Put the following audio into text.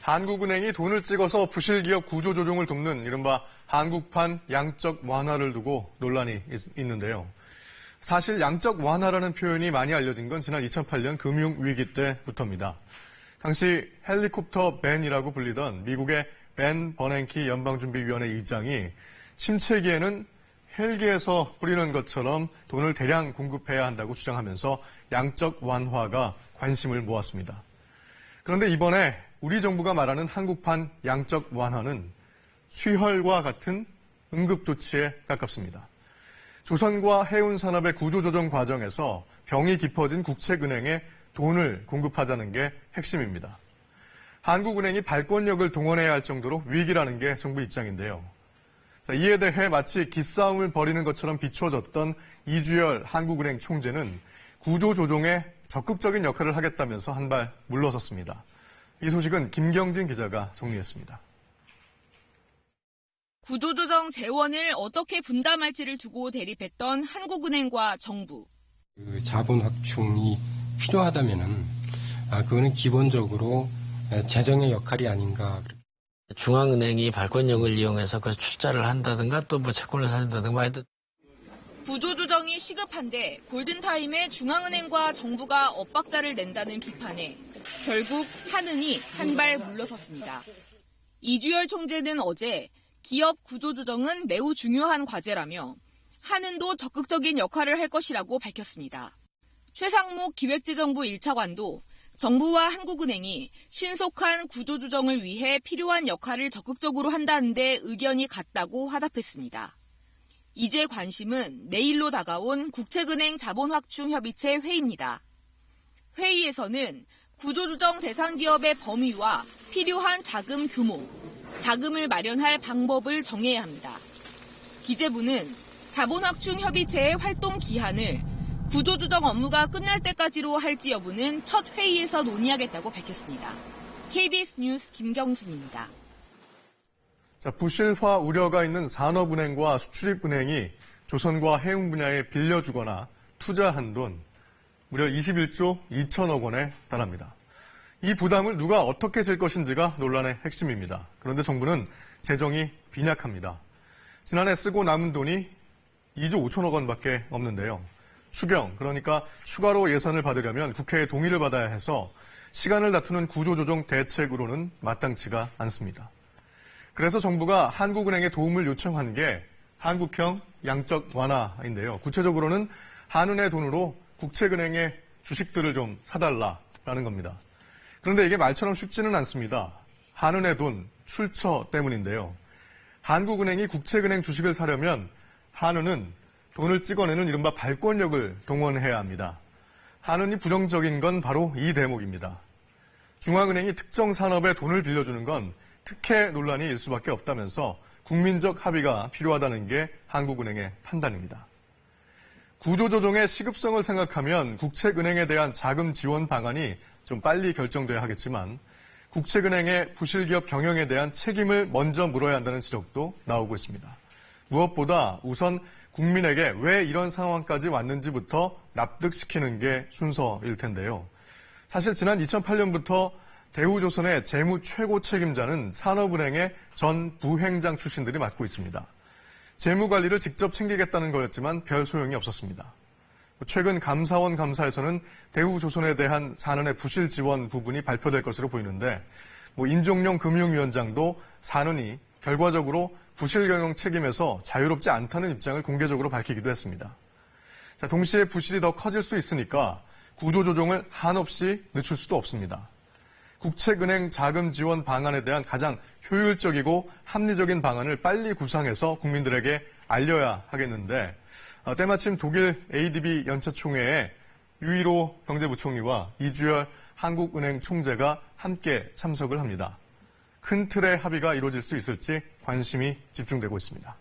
한국은행이 돈을 찍어서 부실기업 구조조정을 돕는 이른바 한국판 양적 완화를 두고 논란이 있는데요. 사실 양적 완화라는 표현이 많이 알려진 건 지난 2008년 금융위기 때부터입니다. 당시 헬리콥터 벤이라고 불리던 미국의 벤 버냉키 연방준비위원회 의장이 침체기에는 헬기에서 뿌리는 것처럼 돈을 대량 공급해야 한다고 주장하면서 양적 완화가 관심을 모았습니다. 그런데 이번에 우리 정부가 말하는 한국판 양적 완화는 수혈과 같은 응급조치에 가깝습니다. 조선과 해운산업의 구조조정 과정에서 병이 깊어진 국책은행에 돈을 공급하자는 게 핵심입니다. 한국은행이 발권력을 동원해야 할 정도로 위기라는 게 정부 입장인데요. 이에 대해 마치 기싸움을 벌이는 것처럼 비춰졌던 이주열 한국은행 총재는 구조조정에 적극적인 역할을 하겠다면서 한 발 물러섰습니다. 이 소식은 김경진 기자가 정리했습니다. 구조조정 재원을 어떻게 분담할지를 두고 대립했던 한국은행과 정부. 자본 확충이 필요하다면은 그거는 기본적으로 재정의 역할이 아닌가. 중앙은행이 발권력을 이용해서 그 출자를 한다든가 또 뭐 채권을 사준다든가 하여튼. 구조조정이 시급한데 골든타임에 중앙은행과 정부가 엇박자를 낸다는 비판에 결국 한은이 한 발 물러섰습니다. 이주열 총재는 어제 기업 구조조정은 매우 중요한 과제라며 한은도 적극적인 역할을 할 것이라고 밝혔습니다. 최상목 기획재정부 1차관도 정부와 한국은행이 신속한 구조조정을 위해 필요한 역할을 적극적으로 한다는데 의견이 같다고 화답했습니다. 이제 관심은 내일로 다가온 국책은행 자본확충협의체 회의입니다. 회의에서는 구조조정 대상 기업의 범위와 필요한 자금 규모, 자금을 마련할 방법을 정해야 합니다. 기재부는 자본확충협의체의 활동 기한을 구조조정 업무가 끝날 때까지로 할지 여부는 첫 회의에서 논의하겠다고 밝혔습니다. KBS 뉴스 김경진입니다. 부실화 우려가 있는 산업은행과 수출입은행이 조선과 해운 분야에 빌려주거나 투자한 돈 무려 21조 2천억 원에 달합니다. 이 부담을 누가 어떻게 질 것인지가 논란의 핵심입니다. 그런데 정부는 재정이 빈약합니다. 지난해 쓰고 남은 돈이 2조 5천억 원밖에 없는데요. 추경, 그러니까 추가로 예산을 받으려면 국회의 동의를 받아야 해서 시간을 다투는 구조조정 대책으로는 마땅치가 않습니다. 그래서 정부가 한국은행에 도움을 요청한 게 한국형 양적 완화인데요. 구체적으로는 한은의 돈으로 국책은행의 주식들을 좀 사달라라는 겁니다. 그런데 이게 말처럼 쉽지는 않습니다. 한은의 돈, 출처 때문인데요. 한국은행이 국책은행 주식을 사려면 한은은 돈을 찍어내는 이른바 발권력을 동원해야 합니다. 한은이 부정적인 건 바로 이 대목입니다. 중앙은행이 특정 산업에 돈을 빌려주는 건 특혜 논란이 일 수밖에 없다면서 국민적 합의가 필요하다는 게 한국은행의 판단입니다. 구조조정의 시급성을 생각하면 국책은행에 대한 자금 지원 방안이 좀 빨리 결정돼야 하겠지만 국책은행의 부실기업 경영에 대한 책임을 먼저 물어야 한다는 지적도 나오고 있습니다. 무엇보다 우선 국민에게 왜 이런 상황까지 왔는지부터 납득시키는 게 순서일 텐데요. 사실 지난 2008년부터 대우조선의 재무 최고 책임자는 산업은행의 전 부행장 출신들이 맡고 있습니다. 재무관리를 직접 챙기겠다는 거였지만 별 소용이 없었습니다. 최근 감사원 감사에서는 대우조선에 대한 산은의 부실 지원 부분이 발표될 것으로 보이는데 임종용 금융위원장도 산은이 결과적으로 부실 경영 책임에서 자유롭지 않다는 입장을 공개적으로 밝히기도 했습니다. 동시에 부실이 더 커질 수 있으니까 구조조정을 한없이 늦출 수도 없습니다. 국책은행 자금 지원 방안에 대한 가장 효율적이고 합리적인 방안을 빨리 구상해서 국민들에게 알려야 하겠는데 때마침 독일 ADB 연차총회에 유일호 경제부총리와 이주열 한국은행 총재가 함께 참석을 합니다. 큰 틀의 합의가 이루어질 수 있을지 관심이 집중되고 있습니다.